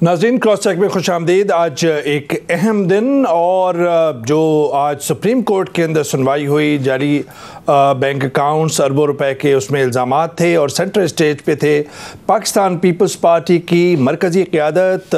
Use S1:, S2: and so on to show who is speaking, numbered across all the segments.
S1: नाज़रीन, cross check में खुशामदीद। आज एक अहम दिन और जो आज सुप्रीम कोर्ट के अंदर सुनवाई हुई, जारी बैंक अकाउंट्स अरबों रुपए के उसमें इल्ज़ामात थे और सेंटर स्टेज पे थे पाकिस्तान पीपल्स पार्टी की मरकज़ी क़यादत,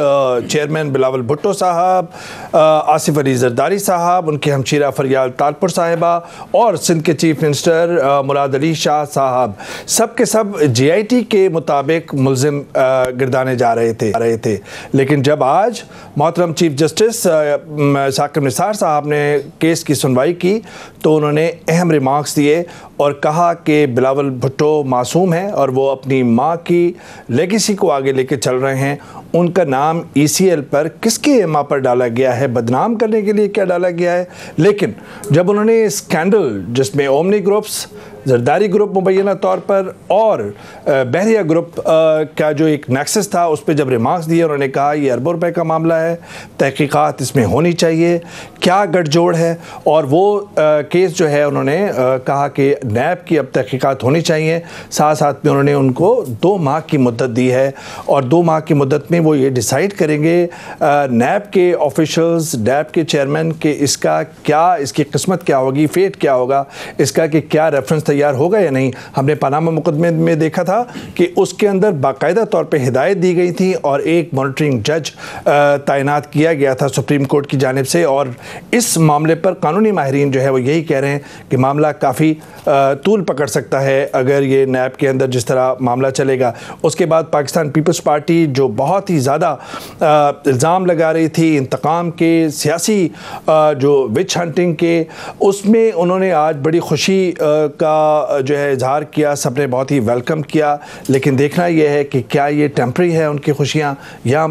S1: चेयरमैन बिलावल भुट्टो साहब, आसिफ अली जरदारी साहब, उनकी हमशीरा फरियाल तालपुर साहिबा और सिंध के चीफ मिनिस्टर मुराद अली शाह साहब। सब के सब JIT के मुताबिक मुल्ज़िम गिरदाने जा रहे थे। लेकिन जब आज मोहतरम चीफ जस्टिस साकिब निसार साहब ने केस की सुनवाई की तो उन्होंने अहम रिमार्क्स दिए और कहा कि बिलावल भुट्टो मासूम है और वो अपनी माँ की लेगेसी को आगे लेके चल रहे हैं। उनका नाम ECL पर किसके माँ पर डाला गया है, बदनाम करने के लिए क्या डाला गया है। लेकिन जब उन्होंने स्कैंडल जिसमें ओमनी ग्रुप्स, जरदारी ग्रुप मुबैना तौर पर और बहरिया ग्रुप का जो एक नेक्सस था उस पर जब रिमार्क्स दिए, उन्होंने कहा ये अरबों रुपए का मामला है, तहकीकात इसमें होनी चाहिए, क्या गठजोड़ है। और वो केस जो है उन्होंने कहा कि नैब की अब तहकीकात होनी चाहिए। साथ साथ में उन्होंने उनको 2 माह की मुद्दत दी है और 2 माह की मुद्दत में वो ये डिसाइड करेंगे नैब के ऑफिशल्स, नैब के चेयरमैन के इसका क्या, इसकी किस्मत क्या होगी, फेट क्या होगा इसका, कि क्या रेफरेंस तैयार होगा या नहीं। हमने पनामा मुकदमे में देखा था कि उसके अंदर बाकायदा तौर पे हिदायत दी गई थी और एक मॉनिटरिंग जज तैनात किया गया था सुप्रीम कोर्ट की जानिब से। और इस मामले पर कानूनी माहिरीन जो है वो यही कह रहे हैं कि मामला काफ़ी तूल पकड़ सकता है अगर ये नैब के अंदर जिस तरह मामला चलेगा। उसके बाद पाकिस्तान पीपल्स पार्टी जो बहुत ही ज़्यादा इल्ज़ाम लगा रही थी इंतकाम के, सियासी जो विच हंटिंग के, उसमें उन्होंने आज बड़ी खुशी का जो है इजहार किया। सबने बहुत ही वेलकम किया। लेकिन देखना यह है कि क्या ये टेम्परेरी है उनकी खुशियाँ या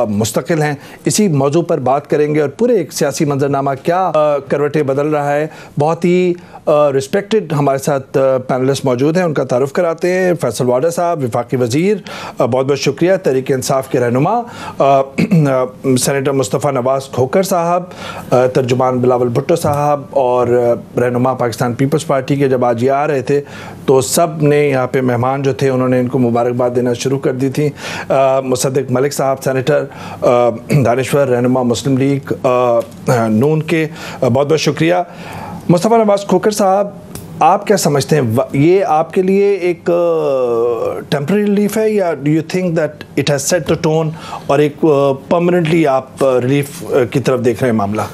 S1: मुस्तकिल हैं। इसी मौजू पर बात करेंगे और पूरे एक सियासी मंजरनामा क्या करवटें बदल रहा है। बहुत ही रिस्पेक्टेड हमारे साथ पैनलिस्ट मौजूद हैं, उनका तारुफ कराते हैं। फैसल वाडा साहब, वफाकी वज़ीर, बहुत बहुत शुक्रिया। तहरीक इंसाफ के रहनुमा सेनेटर मुस्तफ़ा नवाज़ खोकर साहब, तर्जुमान बिलावल भुट्टो साहब और रहनुमा पाकिस्तान पीपल्स पार्टी के जब आज ये आ रहे थे तो सब ने यहाँ पे मेहमान जो थे उन्होंने इनको मुबारकबाद देना शुरू कर दी थी। मुसद्दिक मलिक साहब सेनेटर, दानिश्वर रहनुमा मुस्लिम लीग नून के, बहुत बहुत शुक्रिया। मुस्तफ़ा नवाज़ खोकर साहब, आप क्या समझते हैं, ये आपके लिए एक टेम्परेरी रिलीफ है या do you think that it has set the tone और एक परमानेंटली आप रिलीफ की तरफ देख रहे हैं मामला?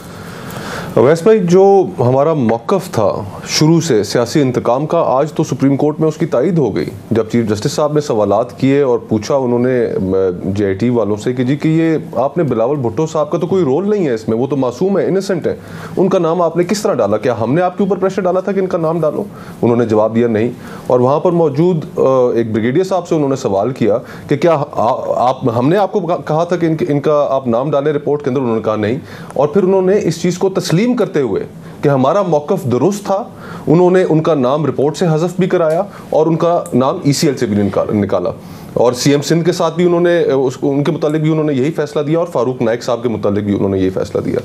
S2: वैस भाई, जो हमारा मौक़िफ़ था शुरू से सियासी इंतकाम का, आज तो सुप्रीम कोर्ट में उसकी तायद हो गई। जब चीफ जस्टिस साहब ने सवालात किए और पूछा उन्होंने JIT वालों से कि जी कि ये आपने बिलावल भुट्टो साहब का तो कोई रोल नहीं है इसमें, वो तो मासूम है, इनोसेंट है, उनका नाम आपने किस तरह डाला, क्या हमने आपके ऊपर प्रेशर डाला था कि इनका नाम डालो? उन्होंने जवाब दिया नहीं। और वहाँ पर मौजूद एक ब्रिगेडियर साहब से उन्होंने सवाल किया कि क्या हमने आपको कहा था कि इनका आप नाम डालें रिपोर्ट के अंदर? उन्होंने कहा नहीं। और फिर उन्होंने इस चीज़ को तस्लीम करते हुए कि हमारा मौक़िफ़ दुरुस्त था, उन्होंने उनका नाम रिपोर्ट से हज़फ भी कराया और उनका नाम ECL से भी निकाला। और CM सिंध के साथ भी उन्होंने उनके मुतालिक भी उन्होंने यही फैसला दिया और फारूक नाइक साहब के मुतालिक भी उन्होंने यही फैसला दिया।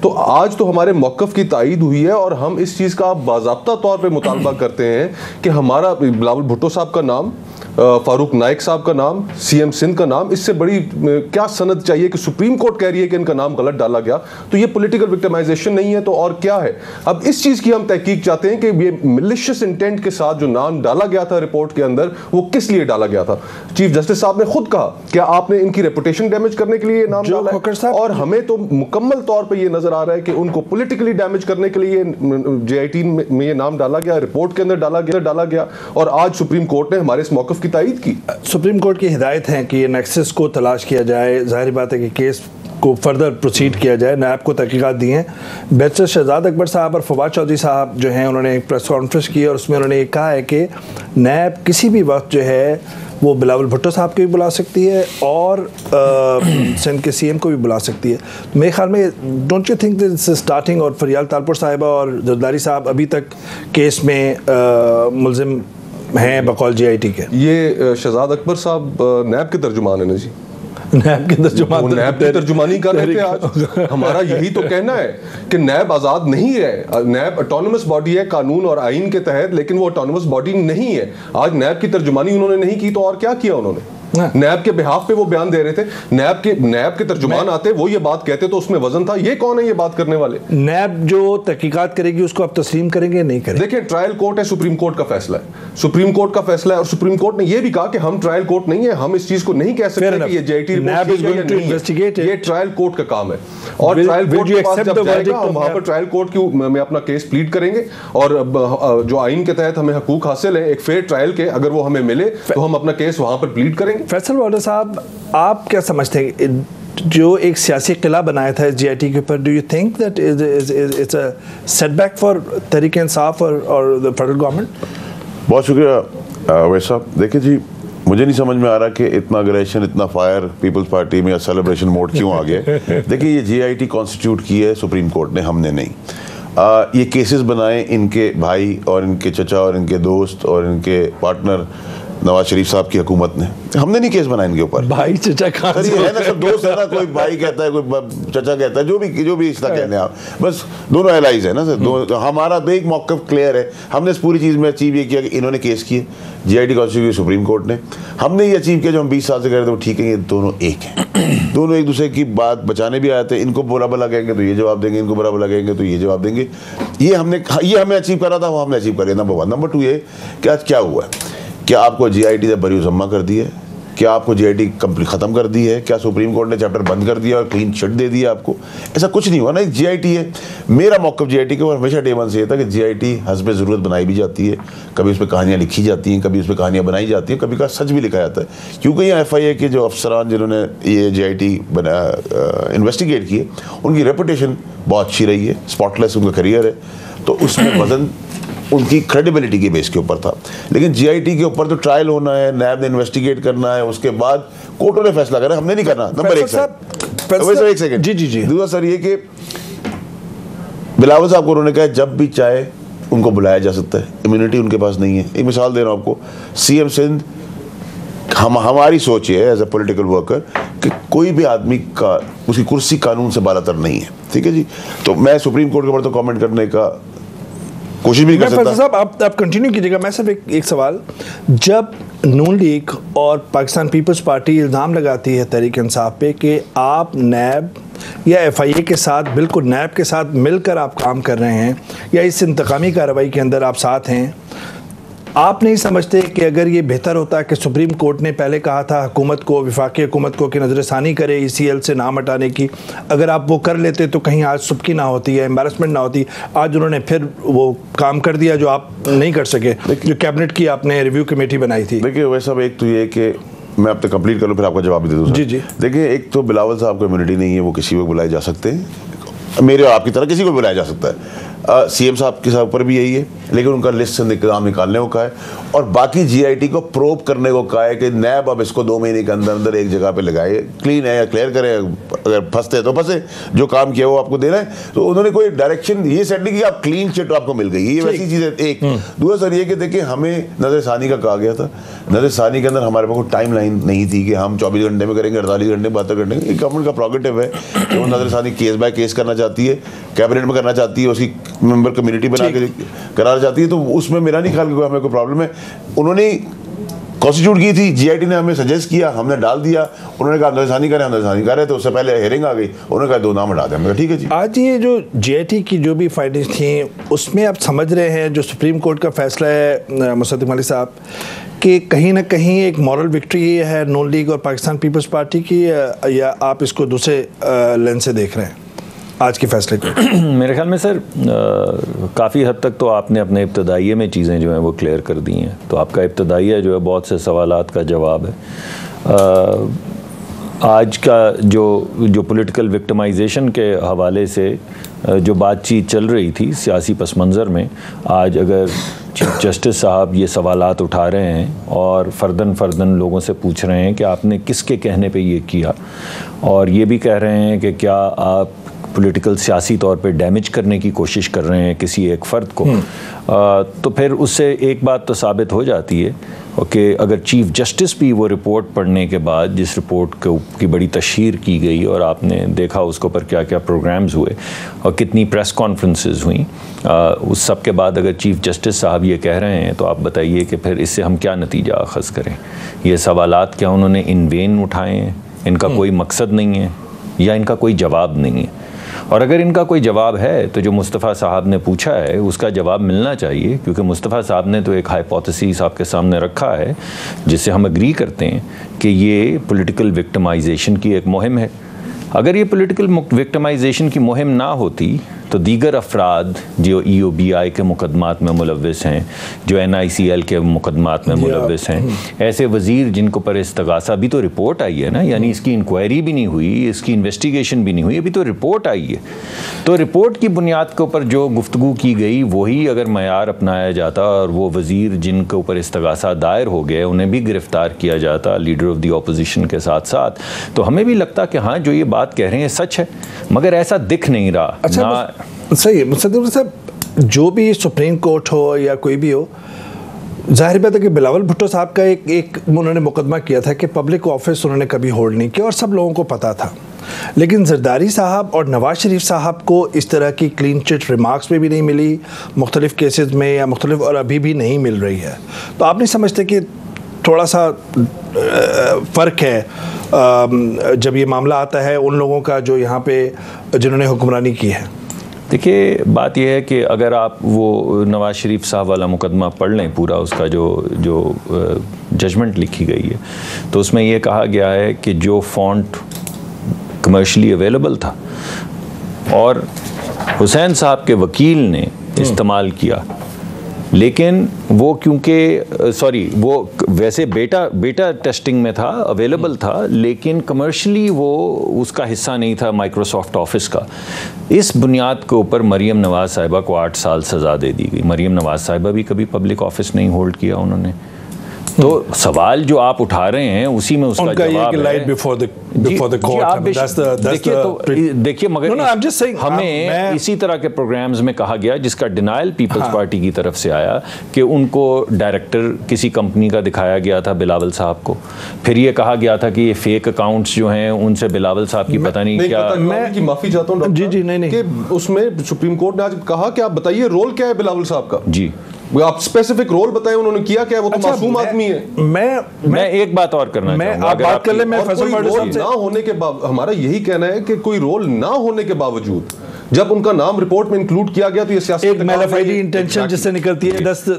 S2: तो आज तो हमारे मौक़िफ़ की तायद हुई है और हम इस चीज़ का बाज़ाब्ता तौर पे मुतालबा करते हैं कि हमारा बिलावल भुट्टो साहब का नाम, फारूक नाइक साहब का नाम, CM सिंध का नाम, इससे बड़ी क्या सनद चाहिए कि सुप्रीम कोर्ट कह रही है कि इनका नाम गलत डाला गया, तो ये पॉलिटिकल विक्टिमाइजेशन नहीं है तो और क्या है? अब इस चीज़ की हम तहकीक चाहते हैं कि ये मिलिशियस इंटेंट के साथ जो नाम डाला गया था रिपोर्ट के अंदर, वो किस लिए डाला गया था? चीफ जस्टिस साहब ने खुद कहा क्या आपने इनकी रेपुटेशन डैमेज करने के लिए नाम डाला है? और हमें तो मुकम्मल तौर पर यह नजर आ रहा है कि उनको पॉलिटिकली डैमेज करने के लिए JIT में ये नाम डाला गया, रिपोर्ट के अंदर डाला गया और आज सुप्रीम कोर्ट ने हमारे इस मौक़िफ़ की तायद की।
S1: सुप्रीम कोर्ट की हिदायत है कि ये नेक्सस को तलाश किया जाए। जाहिर बात है कि केस को फर्दर प्रोसीड किया जाए। नैब को तहकीकात दी हैं। बैरिस्टर शहजाद अकबर साहब और फवाद चौधरी साहब जो हैं उन्होंने एक प्रेस कॉन्फ्रेंस की और उसमें उन्होंने ये कहा है कि नैब किसी भी वक्त जो है वो बिलावल भुट्टो साहब को भी बुला सकती है और सिंध के CM को भी बुला सकती है। मेरे ख्याल में don't you think this starting, और फरियाल तालपुर साहिबा और जरदारी साहब अभी तक केस में मुलजिम हैं बकौल JIT के?
S2: ये शहजाद अकबर साहब नैब के तर्जुमान है ना जी,
S1: नैब के
S2: नैब की तर्जुमानी कर रहे थे आज। हमारा यही तो कहना है कि नैब आज़ाद नहीं है, नैब ऑटोनमस बॉडी है कानून और आइन के तहत, लेकिन वो ऑटोनमस बॉडी नहीं है। आज नैब की तर्जुमानी उन्होंने नहीं की तो और क्या किया उन्होंने? नैब के बिहाफ पे वो बयान दे रहे थे, नैब के तर्जुमान आते, वो ये बात कहते तो उसमें वजन था। ये कौन है ये बात करने वाले?
S1: नैब जो तहकीकात करेगी उसको आप तस्लीम करेंगे नहीं करेंगे?
S2: देखिए, ट्रायल कोर्ट है, सुप्रीम कोर्ट का फैसला है, सुप्रीम कोर्ट का फैसला है, और सुप्रीम कोर्ट ने ये भी कहा कि हम ट्रायल कोर्ट नहीं है, हम इस चीज को नहीं कह सकते कि ये जेआईटी रिपोर्ट, ये ट्रायल कोर्ट का काम है। और ट्रायल कोर्ट के पास जब जाएगा, हम वहां पर ट्रायल कोर्ट में अपना केस प्लीड करेंगे, और जो आइन के तहत हमें हकूक हासिल है एक फेयर ट्रायल के, अगर वो हमें मिले तो हम अपना केस वहां पर प्लीड करेंगे।
S1: फैसल वाला साहब, आप क्या समझते हैं जो एक सियासी किला बनाया था जीआईटी के ऊपर, do you think that it's a setback for Tehreek Insaf और द फेडरल गवर्नमेंट?
S3: बहुत शुक्रिया अवैस साहब। देखिए जी, मुझे नहीं समझ में आ रहा कि इतना अग्रेशन, इतना फायर पीपल्स पार्टी में या सेलिब्रेशन मोड क्यों आ गया। देखिए, ये जीआईटी कॉन्स्टिट्यूट की है सुप्रीम कोर्ट ने, हमने नहीं। ये केसेस बनाए इनके भाई और इनके चचा और इनके दोस्त और इनके पार्टनर नवाज शरीफ साहब की हुकूमत ने, हमने नहीं केस बनाए इनके ऊपर।
S1: भाई चचा कहाँ से
S3: है ना, सब दोस्त है ना, कोई भाई कहता है, कोई चचा कहता है, जो भी इसका कहने आप, बस दोनों एलाइज है ना सर। दोनों हमारा तो एक मौक़िफ़ क्लियर है। हमने इस पूरी चीज़ में अचीव ये किया कि इन्होंने केस किए, जीआईटी कॉन्स्टिट्यूट सुप्रीम कोर्ट ने, हमने ये अचीव किया जो हम 20 साल से कर रहे थे वो ठीक है। ये दोनों एक हैं, दोनों एक दूसरे की बात बचाने भी आए थे। इनको बुरा भला कहेंगे तो ये जवाब देंगे, इनको बुरा भला कहेंगे तो ये जवाब देंगे। ये हमें अचीव करा था, वो हमने अचीव कर लिया, नंबर 1। नंबर 2 ये कि आज क्या हुआ है, क्या आपको जीआईटी ने बरी ज़म्मा कर दी है? क्या आपको जीआईटी कंप्लीट ख़त्म कर दी है? क्या सुप्रीम कोर्ट ने चैप्टर बंद कर दिया और क्लीन चिट दे दिया आपको? ऐसा कुछ नहीं हुआ ना, एक जीआईटी है। मेरा मौक़िफ़ जीआईटी के ऊपर हमेशा डे वन से ये था कि जीआईटी हस्ब ज़रूरत बनाई भी जाती है, कभी उस पर कहानियाँ लिखी जाती हैं, कभी उस पर कहानियाँ बनाई जाती हैं, कभी का सच भी लिखा जाता है। क्योंकि ये FIA के जो अफसरान जिन्होंने ये जीआईटी इन्वेस्टिगेट किए, उनकी रेपुटेशन बहुत अच्छी रही है, स्पॉटलेस उनका करियर है, तो उसमें वजन उनकी क्रेडिबिलिटी के बेस के ऊपर था। लेकिन जीआईटी के ऊपर तो ट्रायल होना है, नैब ने इन्वेस्टिगेट करना है, उसके बाद कोर्टों ने फैसला करा, हमने नहीं करना। नंबर 1 सर, एक सेकंड जी। दूसरा सर ये कि बिलावल साहब को उन्होंने कहा जब भी चाहे उनको बुलाया जा सकता है, इम्यूनिटी उनके पास नहीं है। एक मिसाल दे रहा हूँ आपको, CM सिंध, हमारी सोच ये है एज ए पॉलिटिकल वर्कर कि कोई भी आदमी का उसकी कुर्सी कानून से बालातर नहीं है, ठीक है जी। तो मैं सुप्रीम कोर्ट के ऊपर तो कमेंट करने का कोशिश भी कर सकता।
S1: साहब आप कंटिन्यू कीजिएगा। मैं सिर्फ एक सवाल, जब नून लीग और पाकिस्तान पीपल्स पार्टी इल्ज़ाम लगाती है तहरीक इंसाफ पे कि आप नैब या FIA के साथ, बिल्कुल नैब के साथ मिलकर आप काम कर रहे हैं या इस इंतकामी कार्रवाई के अंदर आप साथ हैं, आप नहीं समझते कि अगर ये बेहतर होता कि सुप्रीम कोर्ट ने पहले कहा था हुकूमत को, वफाकी हुकूमत को कि नज़रसानी करे ECL से नाम हटाने की, अगर आप वो कर लेते तो कहीं आज सुबकी ना होती है, एम्बैरसमेंट ना होती। आज उन्होंने फिर वो काम कर दिया जो आप नहीं कर सके, जो कैबिनेट की आपने रिव्यू कमेटी बनाई थी।
S3: देखिए वैसा एक तो ये कि मैं अब तक कंप्लीट कर लूँ फिर आपका जवाब भी दे दूँ।
S1: जी।
S3: देखिए, एक तो बिलावल साहब को इम्यूनिटी नहीं है, वो किसी को बुलाए जा सकते हैं, मेरे और आपकी तरह किसी को बुलाया जा सकता है। CM साहब के साथ ऊपर भी यही है, लेकिन उनका लिस्ट से निकाम निकालने को कहा है और बाकी जीआईटी को प्रोब करने को कहा है कि नैब अब इसको 2 महीने के अंदर अंदर एक जगह पे लगाए, क्लीन है या क्लियर करे, अगर फंसते तो फंसे, जो काम किया वो आपको देना है। तो उन्होंने कोई डायरेक्शन ये सेट नहीं कि आप क्लीन चिट आपको मिल गई, ये वैसी चीज़ है। एक दूसरा सर ये कि देखिए, हमें नज़रसानी का कहा गया था, नज़रसानी के अंदर हमारे पास कोई टाइम लाइन नहीं थी कि हम 24 घंटे में करेंगे, 48 घंटे में 72 घंटे में। एक गवर्नमेंट का प्रोगेटिव है कि वो नज़रसानी केस बाय केस करना चाहती है, कैबिनेट में करना चाहती है, उसकी मेंबर कम्युनिटी बना के करार जाती है। तो उसमें मेरा नहीं ख्याल कि हमें कोई प्रॉब्लम है। उन्होंने कॉन्स्टिट्यूट की थी, जीआईटी ने हमें सजेस्ट किया, हमने डाल दिया, उन्होंने कहा नज़रसानी करें, हम नज़रसानी कर रहे थे। उससे पहले हेयरिंग आ गई, उन्होंने कहा 2 नाम हटा दें, हमने कहा ठीक है जी।
S1: आज ये जो जीआईटी की जो भी फाइंडिंग्स थी उसमें आप समझ रहे हैं जो सुप्रीम कोर्ट का फैसला है मुसद्दिक मलिक साहब कि कहीं ना कहीं एक मॉरल विक्ट्री ये है नून लीग और पाकिस्तान पीपल्स पार्टी की, या आप इसको दूसरे लेंस से देख रहे हैं आज के फैसले को?
S4: मेरे ख्याल में सर काफ़ी हद तक तो आपने अपने इब्तदाइये में चीज़ें जो हैं वो क्लियर कर दी हैं। तो आपका इब्तदाइया जो है बहुत से सवालात का जवाब है। आज का जो पॉलिटिकल विक्टिमाइजेशन के हवाले से जो बातचीत चल रही थी सियासी पस मंज़र में, आज अगर चीफ जस्टिस साहब ये सवालात उठा रहे हैं और फ़र्दन लोगों से पूछ रहे हैं कि आपने किसके कहने पे ये किया, और ये भी कह रहे हैं कि क्या आप पॉलिटिकल सियासी तौर पे डैमेज करने की कोशिश कर रहे हैं किसी एक फ़र्द को, तो फिर उससे एक बात तो साबित हो जाती है कि अगर चीफ जस्टिस भी वो रिपोर्ट पढ़ने के बाद, जिस रिपोर्ट की बड़ी तशहीर की गई और आपने देखा उसके ऊपर क्या क्या प्रोग्राम्स हुए और कितनी प्रेस कॉन्फ्रेंसेस हुई, उस सब के बाद अगर चीफ जस्टिस साहब ये कह रहे हैं तो आप बताइए कि फिर इससे हम क्या नतीजा अखज़ करें। ये सवालात क्या उन्होंने इन वेन उठाए हैं, इनका कोई मकसद नहीं है या इनका कोई जवाब नहीं है? और अगर इनका कोई जवाब है तो जो मुस्तफ़ा साहब ने पूछा है उसका जवाब मिलना चाहिए, क्योंकि मुस्तफ़ा साहब ने तो एक हाइपोथेसिस आपके सामने रखा है जिससे हम एग्री करते हैं कि ये पॉलिटिकल विक्टिमाइजेशन की एक मुहिम है। अगर ये पॉलिटिकल विक्टिमाइजेशन की मुहिम ना होती तो दीगर अफराद जो EOBI के मुकदमात में मुलव्वस हैं, जो NICL के मुकदमात में मुलव्वस हैं, ऐसे वज़ीर जिनको पर इस्तगासा, अभी तो रिपोर्ट आई है ना, यानी इसकी इंक्वायरी भी नहीं हुई, इसकी इन्वेस्टिगेशन भी नहीं हुई, अभी तो रिपोर्ट आई है। तो रिपोर्ट की बुनियाद के ऊपर जो गुफ्तगू की गई वही अगर मयार अपनाया जाता और वो वज़ीर जिनके ऊपर इस्तगासा दायर हो गए उन्हें भी गिरफ़्तार किया जाता लीडर ऑफ द ऑपोजिशन के साथ साथ, तो हमें भी लगता कि हाँ जो ये बात कह रहे हैं सच है, मगर ऐसा दिख नहीं रहा।
S1: अच्छा, सही है सदर साहब, जो भी सुप्रीम कोर्ट हो या कोई भी हो, जाहिर बात है कि बिलावल भुट्टो साहब का एक उन्होंने मुकदमा किया था कि पब्लिक ऑफिस उन्होंने कभी होल्ड नहीं किया और सब लोगों को पता था, लेकिन जरदारी साहब और नवाज शरीफ साहब को इस तरह की क्लीन चिट रिमार्क्स में भी नहीं मिली मुख्तलिफ केसेस में या मुख्तलिफ, और अभी भी नहीं मिल रही है। तो आप नहीं समझते कि थोड़ा सा फ़र्क है जब ये मामला आता है उन लोगों का जो यहाँ पे जिन्होंने हुक्मरानी की है?
S4: देखिए, बात यह है कि अगर आप वो नवाज़ शरीफ साहब वाला मुकदमा पढ़ लें पूरा, उसका जो जजमेंट लिखी गई है, तो उसमें ये कहा गया है कि जो फ़ॉन्ट कमर्शियली अवेलेबल था और हुसैन साहब के वकील ने इस्तेमाल किया, लेकिन वो क्योंकि वो वैसे बेटा टेस्टिंग में था, अवेलेबल था, लेकिन कमर्शियली वो उसका हिस्सा नहीं था माइक्रोसॉफ्ट ऑफिस का। इस बुनियाद के ऊपर मरीम नवाज़ साहिबा को 8 साल सज़ा दे दी गई। मरीम नवाज़ साहिबा भी कभी पब्लिक ऑफिस नहीं होल्ड किया उन्होंने। तो सवाल जो आप उठा रहे हैं उसी में उसका जवाब है। देखिए, मगर हमें इसी तरह के प्रोग्राम्स में कहा गया, जिसका डिनायल पीपल्स पार्टी की तरफ से आया, कि उनको डायरेक्टर किसी कंपनी का दिखाया गया था बिलावल साहब को, फिर ये कहा गया था कि ये फेक अकाउंट्स जो हैं उनसे बिलावल साहब की पता नहीं क्या।
S2: मैं माफी चाहता हूँ
S1: जी नहीं कि
S2: उसमें सुप्रीम कोर्ट ने आज कहा कि आप बताइए रोल क्या है बिलावल साहब का।
S4: जी,
S2: आप स्पेसिफिक रोल बताएं, उन्होंने किया क्या है? वो तो मासूम आदमी है।
S4: मैं एक बात और करना चाहूंगा,
S1: आप बात कर ले, मैं
S2: रोल ना होने के बावजूद, हमारा यही कहना है कि कोई रोल ना होने के बावजूद जब उनका नाम रिपोर्ट में इंक्लूड किया गया तो ये सियासी
S1: एक मैलिफाइड इंटेंशन जिससे निकलती है 10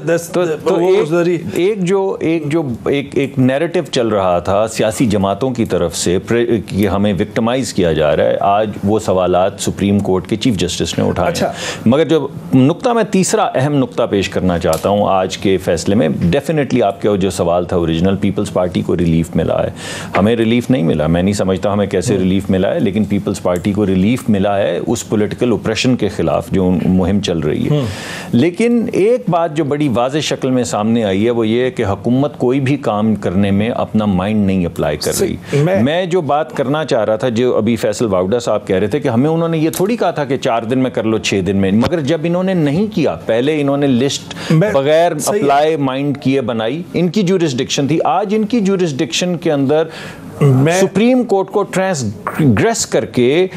S4: एक नैरेटिव चल रहा था सियासी जमातों की तरफ से कि हमें विक्टिमाइज किया जा रहा है। आज वो सवालात सुप्रीम कोर्ट के चीफ जस्टिस ने उठाए।
S1: अच्छा।
S4: मगर जो नुक्ता, मैं तीसरा अहम नुक्ता पेश करना चाहता हूँ आज के फैसले में, डेफिनेटली आपका जो सवाल था ओरिजिनल, पीपल्स पार्टी को रिलीफ मिला है, हमें रिलीफ नहीं मिला। मैं नहीं समझता हमें कैसे रिलीफ मिला है, लेकिन पीपल्स पार्टी को रिलीफ मिला है उस पॉलिटिकल ऑपरेशन के खिलाफ जो मुहिम चल रही है। लेकिन एक बात जो बड़ी वाज़ेह शक्ल में सामने आई है वो ये है कि हुकूमत कोई भी काम करने में अपना माइंड नहीं अप्लाई कर रही। मैं जो बात करना चाह रहा था, जो अभी फैसल वाउडा साहब कह रहे थे कि हमें उन्होंने ये थोड़ी कहा था कि 4 दिन में कर लो, 6 दिन में, मगर जब इन्होंने नहीं किया, पहले इन्होंने लिस्ट बगैर अप्लाई माइंड किए बनाई, इनकी ज्यूरिसडिक्शन थी। आज इनकी ज्यूरिसडिक्शन के अंदर सुप्रीम कोर्ट को ट्रांसग्रेस करके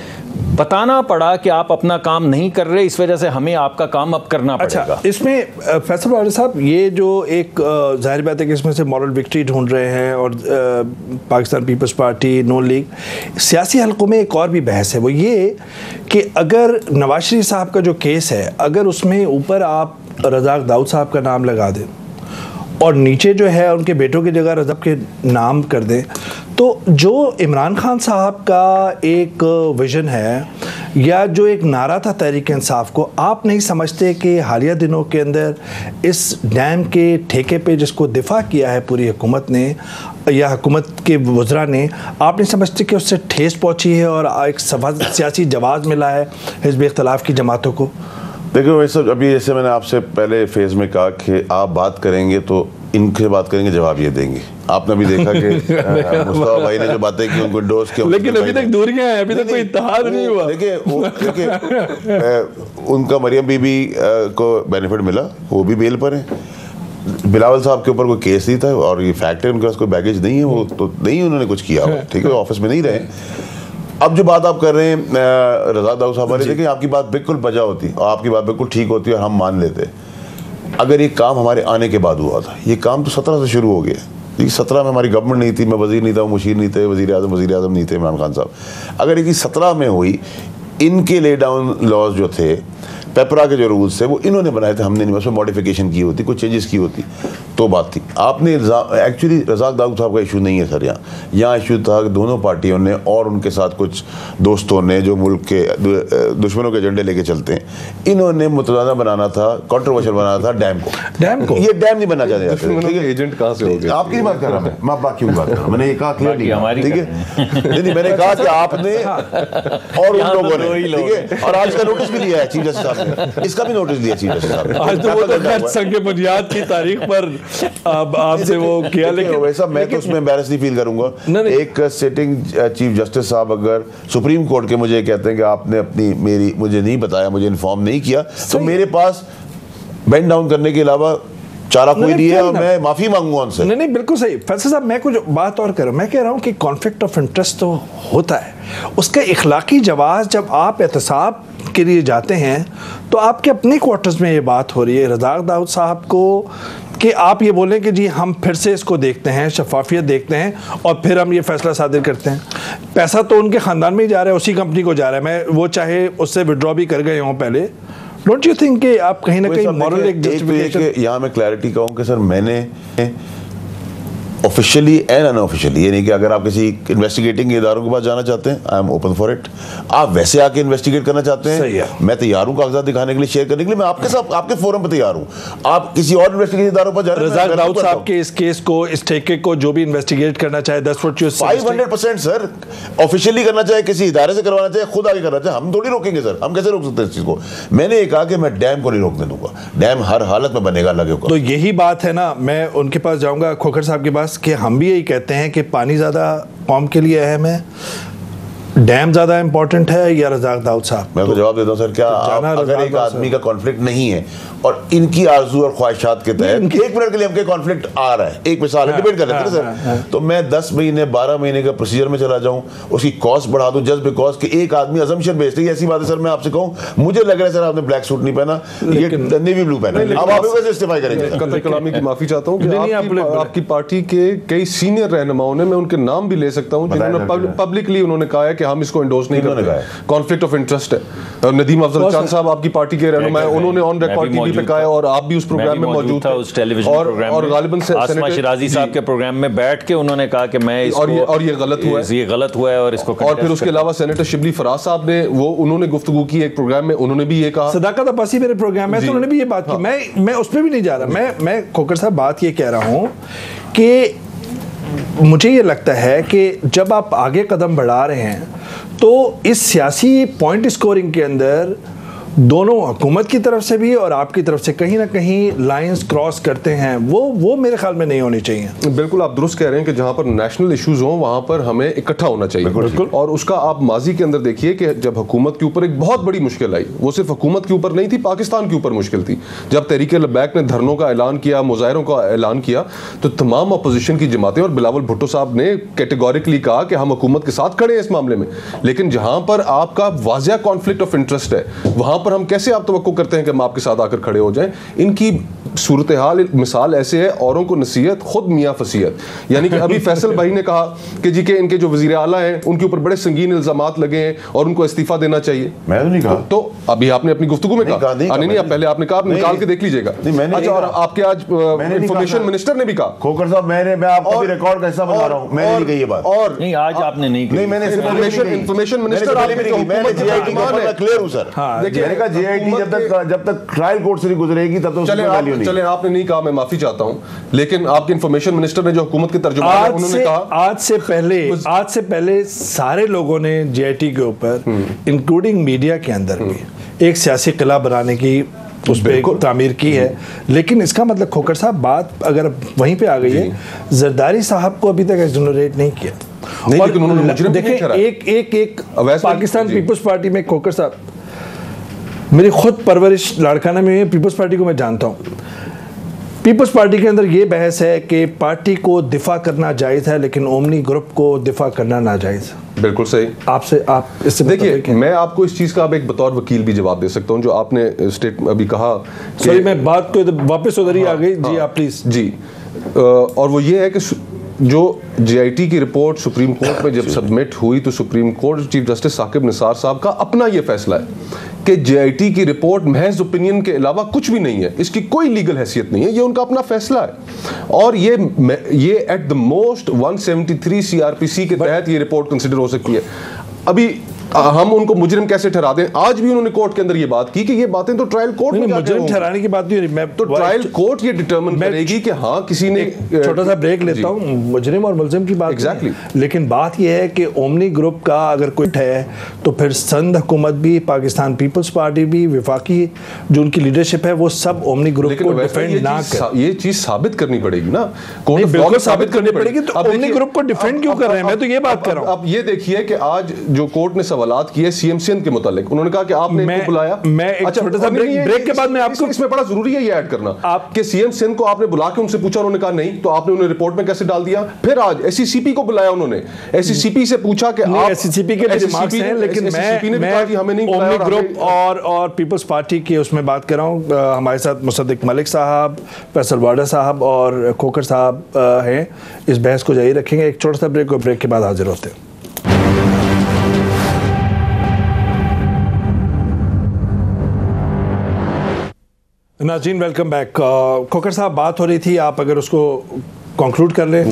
S4: बताना पड़ा कि आप अपना काम नहीं कर रहे, इस वजह से हमें आपका काम अब करना पड़ेगा।
S1: अच्छा, इसमें फैसल वाउडा साहब, ये जो एक जाहिर बात है कि इसमें से मॉरल विक्ट्री ढूंढ रहे हैं और पाकिस्तान पीपल्स पार्टी, नून लीग, सियासी हलकों में एक और भी बहस है, वो ये कि अगर नवाज शरीफ साहब का जो केस है, अगर उसमें ऊपर आप रज़ाक दाऊद साहब का नाम लगा दें और नीचे जो है उनके बेटों की जगह रज़ब के नाम कर दें, तो जो इमरान खान साहब का एक विज़न है या जो एक नारा था तहरीक इंसाफ को, आप नहीं समझते कि हालिया दिनों के अंदर इस डैम के ठेके पे जिसको दिफा किया है पूरी हुकूमत ने या हुकूमत के वज़रा ने, आप नहीं समझते कि उससे ठेस पहुंची है और एक सियासी जवाब मिला है हिज़्ब इख्तिलाफ की जमातों को?
S3: देखो वैसे अभी जैसे मैंने आपसे पहले फेज़ में कहा कि आप बात करेंगे तो इनसे बात करेंगे, जवाब ये देंगे। आपने भी देखा कि मुस्तफा भाई ने जो बातें की उनको डोज के,
S1: लेकिन अभी तक दूरियां हैं, अभी तक कोई इत्तेहाद नहीं हुआ।
S3: देखिए उनका मरियम बीबी को बेनिफिट मिला, वो भी बेल पर है। बिलावल साहब के ऊपर कोई केस नहीं था और ये फैक्ट है, उनके पास कोई बैगेज नहीं है, वो तो नहीं उन्होंने कुछ किया, ठीक है, ऑफिस में नहीं रहे। अब जो बात आप कर रहे हैं रज़ाक दाऊद साहब वाले, देखिए आपकी बात बिल्कुल बजा होती और आपकी बात बिल्कुल ठीक होती है और हम मान लेते। अगर ये काम हमारे आने के बाद हुआ था, ये काम तो 17 से शुरू हो गया। 17 में हमारी गवर्नमेंट नहीं थी, मैं वजीर नहीं था, मुशीर नहीं थे, वजीर आज़म नहीं थे, इमरान खान साहब। अगर ये 17 में हुई, इनके ले डाउन लॉज जो थे, पेपरा के जो रूल्स थे, वो इन्होंने बनाए थे, हमने नहीं, उसमें मॉडिफिकेशन की होती, कुछ चेंजेस की होती तो बात थी। आपने एक्चुअली रज़ाक दाऊद साहब का इशू नहीं है सर, यहाँ इशू था कि दोनों पार्टियों ने और उनके साथ कुछ दोस्तों ने जो मुल्क के दुश्मनों के एजेंडे लेके चलते हैं, इन्होंने मुतनाज़ा बनाना था, कंट्रोवर्शियल बनाना था डैम को। ये डैम नहीं बनना चाहते,
S2: एजेंट कहाँ से हो गए?
S3: आपकी नहीं बात कर रहा मैं बाकी की बात कर रहा हूँ। मैंने ये कहा क्लियर, ठीक है, नहीं मैंने कहा कि आपने और उन लोगों ने, ठीक है, और आज का नोटिस भी दिया है चीफ जस्टिस साहब ने, इसका भी नोटिस दिया चीफ जस्टिस साहब ने।
S1: आज तो वो तो खैर संग बुनियाद की तारीख पर आपसे वो किया, लेकिन
S3: वैसा मैं तो उसमें एम्बैरेस नहीं फील करूंगा। एक सिटिंग चीफ जस्टिस साहब अगर सुप्रीम कोर्ट के मुझे कहते हैं कि आपने अपनी मुझे नहीं बताया, मुझे इन्फॉर्म नहीं किया, तो मेरे पास बेंड डाउन करने के अलावा चारा कोई नहीं है और मैं माफी मांगूंगा उनसे।
S1: नहीं बिल्कुल सही फैसल साहब, मैं कुछ बात और कर रहा हूं। मैं कह रहा हूं कि कॉन्फ्लिक्ट ऑफ इंटरेस्ट तो होता है, उसका इखलाकी जवाब जब आप एहतसाब के लिए जाते हैं तो आपके अपने क्वार्टर्स में ये बात हो रही है रज़ाक दाऊद साहब को कि आप ये बोलें कि जी हम फिर से इसको देखते हैं, शफाफियत देखते हैं और फिर हम ये फैसला सादिर करते हैं। पैसा तो उनके ख़ानदान में ही जा रहा है, उसी कंपनी को जा रहा है, मैं वो चाहे उससे विड्रॉ भी कर गए हों पहले। डोंट यू थिंक कि आप कहीं ना कहीं मॉरल एक जस्टिफिकेशन,
S3: यहाँ मैं क्लैरिटी कहूँ कि सर मैंने ऑफिशियली एंड अनऑफिशियली, ये नहीं कि अगर आप किसी इन्वेस्टिगेटिंग इदारों के पास जाना चाहते हैं, I am open for it. आप वैसे आके इन्वेस्टिगेट करना चाहते हैं, मैं तैयार हूँ कागजात दिखाने के लिए, शेयर करने के लिए, मैं आपके साथ आपके फोरम पर तैयार हूँ। आप किसी और इन्वेस्टिगेटिंग इदारों पर जा रहे हैं,
S1: रज़ाक दाऊद साहब के इस केस को, इस ठेके को जो भी इन्वेस्टिगेट करना चाहे
S3: 500% सर, ऑफिशियली करना चाहे, किसी इदारे से करवाना चाहे, खुद आगे करना चाहे, हम थोड़ी रोकेंगे सर, हम कैसे रोक सकते हैं इस चीज को। मैंने ये कहा कि मैं डैम को नहीं रोकने दूंगा, डैम हर हालत में बनेगा, लगेगा।
S1: तो यही बात है ना, मैं उनके पास जाऊंगा, खोखर साहब के पास, कि हम भी यही कहते हैं कि पानी ज़्यादा कौम के लिए अहम है, डैम ज़्यादा इंपॉर्टेंट है या रज़ाक दाऊद साहब?
S3: मैं तो जवाब देता हूं सर, क्या अगर एक आदमी का कॉन्फ्लिक्ट नहीं है और इनकी आरज़ू और ख्वाहिशात के तहत 1 मिनट के लिए हमके कॉन्फ्लिक्ट आ रहा है, एक मिसाल है, डिबेट कर लेते हैं सर, तो मैं 10 महीने 12 महीने का प्रोसीजर में चला जाऊं, उसकी कॉस्ट बढ़ा दूं जस्ट बिकॉज कि एक आदमी अजम्पशन बेस्ड है। ऐसी बात है सर, मैं आपसे कहूं, मुझे लग रहा है सर आपने ब्लैक सूट नहीं पहना, ये नेवी ब्लू पहना, अब आप कैसे जस्टिफाई करेंगे?
S2: कतई कलामी की माफी चाहता हूं कि आपकी पार्टी के कई सीनियर रहनुमाओं ने, मैं उनके नाम भी ले सकता हूं, जिन्होंने पब्लिकली उन्होंने कहा है कि हम इसको एंडोर्स नहीं करते, कॉन्फ्लिक्ट ऑफ इंटरेस्ट है। नदीम अफजल चांद साहब आपकी पार्टी के रहनुमा, उन्होंने ऑन रिकॉर्ड टीवी पे कहा है और आप भी उस प्रोग्राम में मौजूद था, उस टेलीविजन प्रोग्राम और गालिबन
S4: आसमा शिराजी साहब के प्रोग्राम में बैठ के उन्होंने कहा कि मैं इसको,
S2: और ये गलत हुआ है,
S4: ये गलत हुआ है और इसको,
S2: और फिर उसके अलावा सेनेटर शिबली फराज साहब ने उन्होंने गुफ्तगू की एक प्रोग्राम में, उन्होंने भी ये कहा,
S1: सदाकत अब्बासी मेरे प्रोग्राम में, तो उन्होंने भी ये बात की। मैं उसमें भी नहीं जा रहा, मैं खोकर साहब बात ये कह रहा हूँ कि मुझे ये लगता है कि जब आप आगे कदम बढ़ा रहे हैं तो इस सियासी पॉइंट स्कोरिंग के अंदर दोनों हुकूमत की तरफ से भी और आपकी तरफ से कहीं ना कहीं लाइंस क्रॉस करते हैं, वो मेरे ख्याल में नहीं होनी चाहिए।
S2: बिल्कुल आप दुरुस्त कह रहे हैं कि जहां पर नेशनल इश्यूज हों वहां पर हमें इकट्ठा होना चाहिए। बिल्कुल। और उसका आप माजी के अंदर देखिए कि जब हुकूमत के ऊपर एक बहुत बड़ी मुश्किल आई, वो सिर्फ हुकूमत के ऊपर नहीं थी, पाकिस्तान के ऊपर मुश्किल थी। जब तहरीक लब्बैक ने धरनों का ऐलान किया, मुजाहरों का ऐलान किया, तो तमाम अपोजिशन की जमातें और बिलावल भुट्टो साहब ने कैटेगोरिकली कहा कि हम हुकूमत के साथ खड़े हैं इस मामले में। लेकिन जहां पर आपका वाज़िया कॉन्फ्लिक्ट ऑफ इंटरेस्ट है, वहां पर हम कैसे आप तवक्को करते हैं कि हम आपके साथ आकर खड़े हो जाएं? इनकी सूरत हाल मिसाल ऐसे है, औरों को नसीहत खुद मियाँ फसीहत। यानी कि अभी फैसल भाई ने कहा कि जी के इनके जो वजीर आला हैं उनके ऊपर बड़े संगीन इल्जामात लगे हैं और उनको इस्तीफा देना चाहिए।
S3: मैं तो नहीं कहा,
S2: तो अभी आपने अपनी गुफ्तगू में कहा नहीं, पहले आपने कहा, निकाल के देख लीजिएगा। अच्छा, और आपके आज इंफॉर्मेशन मिनिस्टर ने भी कहा,
S3: खोकर साहब मैं आपको रिकॉर्ड कैसा बना रहा हूं, मैंने नहीं कही ये बात,
S2: और
S4: नहीं आज आपने नहीं कही,
S3: मैंने
S2: इंफॉर्मेशन मिनिस्टर
S3: क्लियर हूं सर। देखिए मैंने कहा जेआईटी जब तक ट्रायल कोर्ट से नहीं गुजरेगी तब तक उसकी वैल्यू नहीं।
S2: चले आपने नहीं कहा, मैं माफी चाहता हूं, लेकिन आपके इंफॉर्मेशन मिनिस्टर ने जो हुकूमत के तर्जुमान है उन्होंने कहा
S1: आज से पहले सारे लोगों ने जेआईटी के ऊपर इंक्लूडिंग मीडिया के अंदर भी एक सियासी किला बनाने की उस पर तामीर की है। लेकिन इसका मतलब खोखर साहब बात अगर वहीं पे आ गई है, जरदारी साहब को अभी तक एक्सोनरेट नहीं किया।
S2: नहीं, लेकिन उन्होंने मुजरिम
S1: देखें, एक पाकिस्तान पीपल्स पार्टी में खोखर साहब, मेरी खुद परवरिश लाड़काना में पीपल्स पार्टी को मैं जानता हूँ। पीपल्स पार्टी के अंदर ये बहस है कि पार्टी को दिफा करना जायज़ है लेकिन ओमनी ग्रुप को दिफा करना नाजायज़ है।
S2: बिल्कुल सही।
S1: आप इससे
S2: देखिए, मैं आपको इस चीज़ का अब एक बतौर वकील भी जवाब दे सकता हूँ जो आपने स्टेट अभी कहा।
S1: सॉरी, मैं बात को वापस उधर ही आ गई। जी आप प्लीज़।
S2: जी, और वो ये है कि जो JIT की रिपोर्ट सुप्रीम कोर्ट में जब सबमिट हुई तो supreme court chief justice Saqib Nisar साहब का अपना ये फैसला है कि JIT की रिपोर्ट महज ओपिनियन के अलावा कुछ भी नहीं है, इसकी कोई लीगल हैसियत नहीं है, ये उनका अपना फैसला है। और ये एट द मोस्ट 173 CRPC के तहत ये रिपोर्ट कंसिडर हो सकती है। अभी हम उनको मुजरिम कैसे ठहरा दें? आज भी उन्होंने कोर्ट के अंदर ये बात की कि ये बातें तो ट्रायल कोर्ट में
S1: मुजरिम ठहराने की बात नहीं हो रही। मैं
S2: तो ट्रायल कोर्ट ये डिटरमिन करेगी कि हाँ किसी ने।
S1: छोटा सा ब्रेक लेता हूँ, मुजरिम और मुलजिम की बात
S2: एग्जैक्टली।
S1: लेकिन बात ये है कि ओमनी ग्रुप का अगर कोई है तो फिर सिंध हुकूमत भी, पाकिस्तान पीपल्स पार्टी भी, विफाकी जो उनकी लीडरशिप है वो सब ओमनी ग्रुप को डिफेंड ना कर।
S2: ये चीज साबित करनी पड़ेगी ना,
S1: कोर्ट बिल्कुल साबित करनी पड़ेगी। तो ओमनी ग्रुप को डिफेंड क्यों कर रहे हैं? मैं तो ये बात कर रहा हूँ।
S2: अब ये देखिए कि आज जो कोर्ट ने सवालात किए CM सिंध के मुतालिक, उन्होंने कहा कि आपने इनको बुलाया।
S1: मैं एक छोटा सा ब्रेक के बाद मैं आपको
S2: इसमें बड़ा जरूरी है ये ऐड करना आपके CM सिंध को आपने बुला के उनसे पूछा, उन्होंने कहा नहीं, तो आपने उन्हें रिपोर्ट में कैसे डाल दिया? फिर आज SCCP को बुलाया, उन्होंने SCCP से पूछा कि आप
S1: SCCP के रिमार्क्स हैं, लेकिन मैं ओमनी ग्रुप और पीपल्स पार्टी की उसमें बात कर रहा हूँ। हमारे साथ मुसद्दिक मलिक साहब, फैसल वाडा साहब और खोखर साहब हैं। इस बहस को जारी रखेंगे। एक छोटा सा ब्रेक और ब्रेक के बाद हाजिर होते हैं। नाज़रीन वेलकम बैक। खोखर साहब, बात हो रही थी, आप अगर उसको कंक्लूड कर लें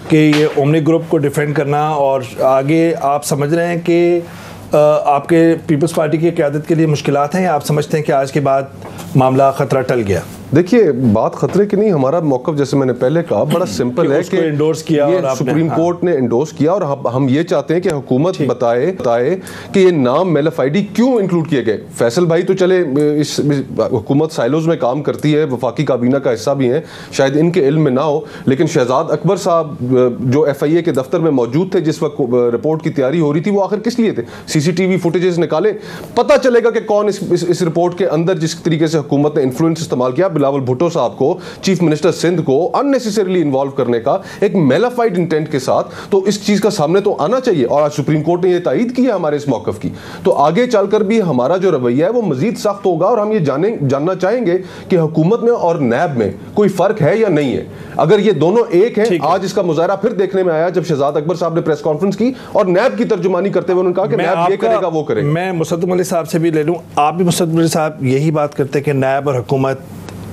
S1: कि ये ओमनी ग्रुप को डिफेंड करना, और आगे आप समझ रहे हैं कि आपके पीपल्स पार्टी की क़यादत के लिए मुश्किलात हैं, या आप समझते हैं कि आज के बाद मामला ख़तरा टल गया?
S2: देखिए, बात खतरे की नहीं, हमारा मौक़िफ़ जैसे मैंने पहले कहा बड़ा सिंपल है कि
S1: इंडोर्स किया
S2: ये सुप्रीम कोर्ट ने इंडोर्स किया, और हम ये चाहते हैं कि हुकूमत बताए कि ये नाम मेलाफाइडी क्यों इंक्लूड किए गए। फैसल भाई तो चले इस हुकूमत साइलोज में काम करती है, वफाकी काबीना का हिस्सा भी हैं, शायद इनके इल्म में ना हो, लेकिन शहजाद अकबर साहब जो FIA के दफ्तर में मौजूद थे जिस वक्त रिपोर्ट की तैयारी हो रही थी, वो आखिर किस लिए थे? CCTV फुटेजेस निकाले, पता चलेगा कि कौन इस रिपोर्ट के अंदर जिस तरीके से हुकूमत ने इन्फ्लुएंस इस्तेमाल किया, बिलावल भुट्टो साहब को, चीफ मिनिस्टर सिंध को अननेसेसरीली इन्वॉल्व करने का एक मेलाफाइड इंटेंट के साथ, तो इस चीज का सामने तो आना चाहिए। और आज सुप्रीम कोर्ट ने यह तायीद की है हमारे इस मौक़िफ़ की, तो आगे चलकर भी हमारा जो रवैया है वो मजीद सख्त होगा, और हम ये जानना चाहेंगे कि हुकूमत में और नैब में कोई फर्क है या नहीं है। अगर ये दोनों एक हैं, आज इसका मुजाहरा फिर देखने में आया जब शहजाद अकबर साहब ने प्रेस कॉन्फ्रेंस की और नैब की तर्जुमानी करते हुए उन्होंने कहा कि नैब ये करेगा वो करेगा।
S1: मैं मुसद्दिक मलिक साहब से भी ले लूं, आप भी मुसद्दिक मलिक साहब यही बात करते हैं कि नैब और हुकूमत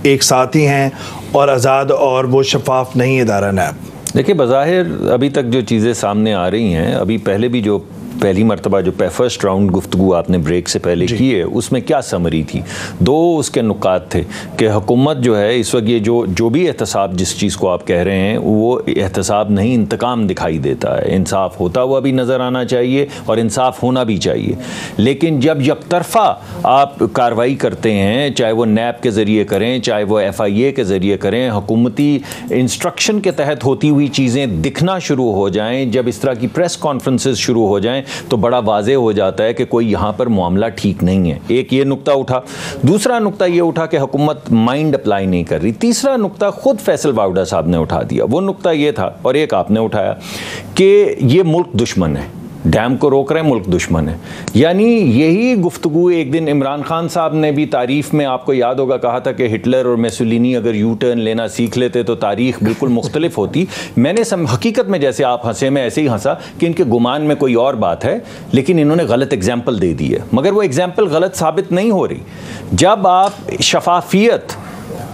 S1: एक साथ ही हैं और आज़ाद और वो शफाफ नहीं इदारा नैब?
S4: देखिए, बज़ाहिर अभी तक जो चीज़ें सामने आ रही हैं, अभी पहले भी जो पहली मरतबा जो फर्स्ट राउंड गुफ्तगू आपने ब्रेक से पहले की है, उसमें क्या समरी थी? दो उसके नुकात थे कि हुकूमत जो है इस वक्त ये जो भी एहतसाब जिस चीज़ को आप कह रहे हैं वो एहतसाब नहीं, इंतकाम दिखाई देता है। इंसाफ होता हुआ भी नज़र आना चाहिए और इंसाफ होना भी चाहिए, लेकिन जब यकतरफ़ा आप कार्रवाई करते हैं, चाहे वो नैब के ज़रिए करें, चाहे वो FIA के ज़रिए करें, हुकूमती इंस्ट्रक्शन के तहत होती हुई चीज़ें दिखना शुरू हो जाएँ, जब इस तरह की प्रेस कॉन्फ्रेंसेस शुरू हो जाएँ, तो बड़ा वाज़े हो जाता है कि कोई यहाँ पर मामला ठीक नहीं है। एक ये नुक्ता उठा। दूसरा नुक्ता ये उठा कि हुकूमत माइंड अप्लाई नहीं कर रही। तीसरा नुक्ता खुद फैसल वावडा साहब ने उठा दिया। वो नुक्ता ये था, और एक आपने उठाया कि ये मुल्क दुश्मन है, डैम को रोक रहे हैं, मुल्क दुश्मन है। यानी यही गुफ्तगू एक दिन इमरान खान साहब ने भी तारीफ़ में, आपको याद होगा, कहा था कि हिटलर और मेसोलिनी अगर यू टर्न लेना सीख लेते तो तारीख़ बिल्कुल मुख्तलिफ होती। मैंने हकीकत में जैसे आप हंसे, मैं ऐसे ही हंसा कि इनके गुमान में कोई और बात है, लेकिन इन्होंने गलत एग्जाम्पल दे दी है। मगर वो एग्जाम्पल गलत साबित नहीं हो रही। जब आप शफाफियत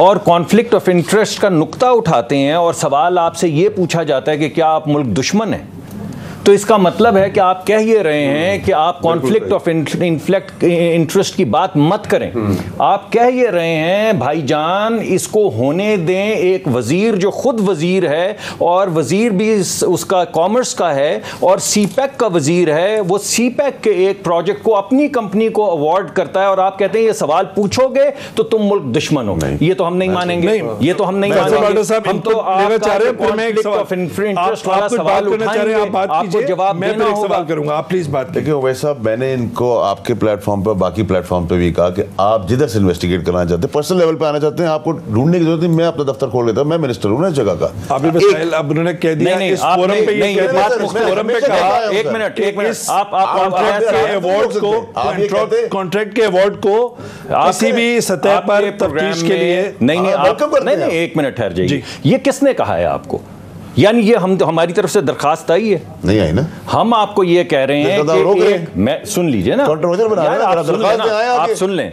S4: और कॉन्फ्लिक्ट ऑफ इंटरेस्ट का नुक्ता उठाते हैं और सवाल आपसे ये पूछा जाता है कि क्या आप मुल्क दुश्मन हैं, तो इसका मतलब है कि आप कह ये रहे हैं कि आप कॉन्फ्लिक्ट ऑफ इंटरेस्ट की बात मत करें। आप कह ये रहे हैं भाईजान इसको होने दें, एक वजीर जो खुद वजीर है और वजीर भी उसका कॉमर्स का है और सीपैक का वजीर है, वो सीपैक के एक प्रोजेक्ट को अपनी कंपनी को अवार्ड करता है और आप कहते हैं ये सवाल पूछोगे तो तुम मुल्क दुश्मन हो। ये तो हम नहीं मानेंगे, ये तो हम नहीं मानेंगे। हम तो कॉन्फ्लिक्ट ऑफ इंटरेस्ट वाला सवाल उठाएंगे, आपको जवाब देना होगा।
S1: सवाल करूंगा, आप प्लीज बात
S3: देखिए वैसा मैंने इनको आपके प्लेटफॉर्म पर बाकी प्लेटफॉर्म पे भी कहा कि आप जिधर से इन्वेस्टिगेट करना चाहते हैं, पर्सनल लेवल पे आना चाहते हैं, आपको ढूंढने की जरूरत नहीं। मैं अपना दफ्तर खोल लेता हूं, मैं मिनिस्टर हूं ना इस जगह का।
S1: अब उन्होंने कह दिया इस फोरम पे, ये फोरम पे कहा,
S4: एक मिनट आप
S1: कॉन्ट्रैक्ट के अवार्ड को किसी भी सतह पर तफ्तीश के लिए
S4: नहीं, एक मिनट ठहर जाइए। ये किसने कहा है आपको? यानी ये हमारी तरफ से दरखास्त आई है?
S3: नहीं आई ना।
S4: हम आपको ये कह रहे हैं कि मैं सुन लीजिए ना, आप सुन लें।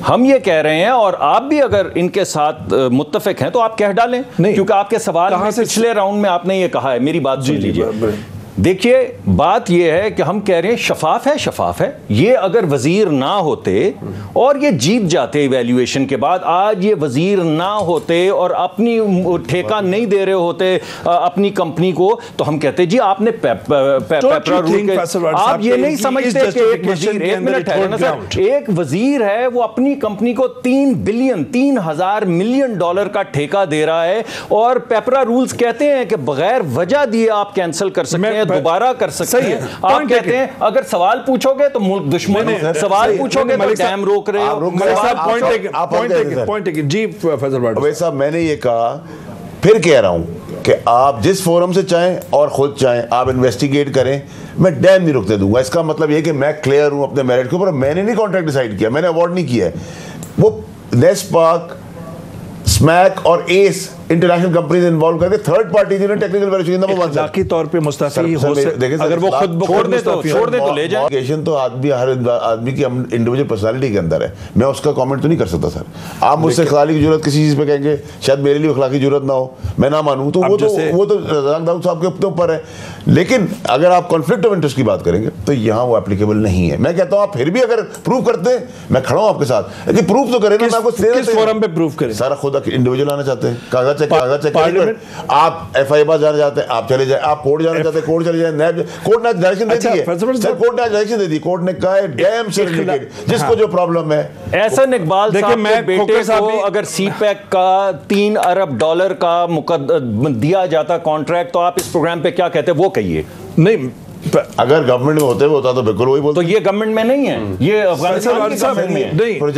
S4: हम ये कह रहे हैं और आप भी अगर इनके साथ मुत्तफिक हैं तो आप कह डालें, क्योंकि आपके सवाल में पिछले राउंड में आपने ये कहा है। मेरी बात सुन लीजिए। देखिए बात यह है कि हम कह रहे हैं शफाफ है। ये अगर वजीर ना होते और ये जीत जाते इवैल्यूएशन के बाद, आज ये वजीर ना होते और अपनी ठेका नहीं दे रहे होते अपनी कंपनी को, तो हम कहते जी आपने आप ये नहीं समझते कि एक वजीर, एक मिनट है ना सर, एक वजीर है वो अपनी कंपनी को 3,000 मिलियन डॉलर का ठेका दे रहा है और पेपरा रूल्स कहते हैं कि बगैर वजह दिए आप कैंसिल कर सकते हैं, दोबारा कर सकते हैं। आप कहते हैं अगर सवाल पूछोगे तो मुल्क दुश्मन है, सवाल पूछोगे तो डैम रोक रहे हो।
S1: जी फैजल भाटी
S3: साहब, मैंने ये कहा, फिर कह रहा हूं कि आप जिस फोरम से चाहें और खुद चाहें आप इन्वेस्टिगेट करें, मैं डैम नहीं रुकने दूंगा। इसका मतलब ये कि मैं क्लियर हूं अपने मेरिट के ऊपर। मैंने नहीं कॉन्ट्रैक्ट डिसाइड किया, मैंने अवार्ड नहीं किया है। वो नेस्पाक, स्मैक और एस इंटरनेशनल कंपनीज इन्वॉल्व करके थर्ड पार्टी जिन्होंने टेक्निकल वेरिफिकेशन नंबर 1
S1: अखलाकी तौर पे मुस्तफी हो सकते, अगर वो खुद
S4: छोड़ दे तो ले जाए।
S3: तो आदमी, हर आदमी की इंडिविजुअल पर्सनालिटी के अंदर है, मैं उसका कमेंट तो नहीं कर सकता सर। आप मुझसे अखलाकी की जरूरत किसी चीज पे कहेंगे, शायद मेरे लिए अखलाकी जरूरत ना हो, मैं ना मानूं, तो वो तो रज़ाक दाऊद साहब के ऊपर है। लेकिन अगर आप कॉन्फ्लिक्ट ऑफ इंटरेस्ट की बात करेंगे तो यहाँ वो एप्लीकेबल नहीं है। मैं कहता हूँ आप फिर भी अगर प्रूव करते हैं, मैं खड़ा हूँ आपके साथ, लेकिन प्रूव तो करें ना। आपको
S1: किस फोरम पे प्रूव करें?
S3: सारा खुद इंडिविजुअल आना चाहते हैं, कागज चेक, आप एफआईआर पास जाना चाहते हैं आप चले जाए, आप कोर्ट जाना चाहते हैं कोर्ट चले जाए। कोर्ट ने डायरेक्शन दे दी है, कोर्ट ने डायरेक्शन दे दी, कोर्ट ने कहा है डैम से रिलेटेड जिसको जो प्रॉब्लम है।
S4: एहसन इकबाल साहब के बेटे को अगर सीपैक का $3 अरब का दिया जाता कॉन्ट्रैक्ट, तो आप इस प्रोग्राम पे क्या कहते हैं वो कहिए।
S1: नहीं,
S3: अगर गवर्नमेंट में होते होता तो बिल्कुल वही बोलते।
S4: तो ये गवर्नमेंट में नहीं है, ये अफगानिस्तान की गवर्नमेंट में है।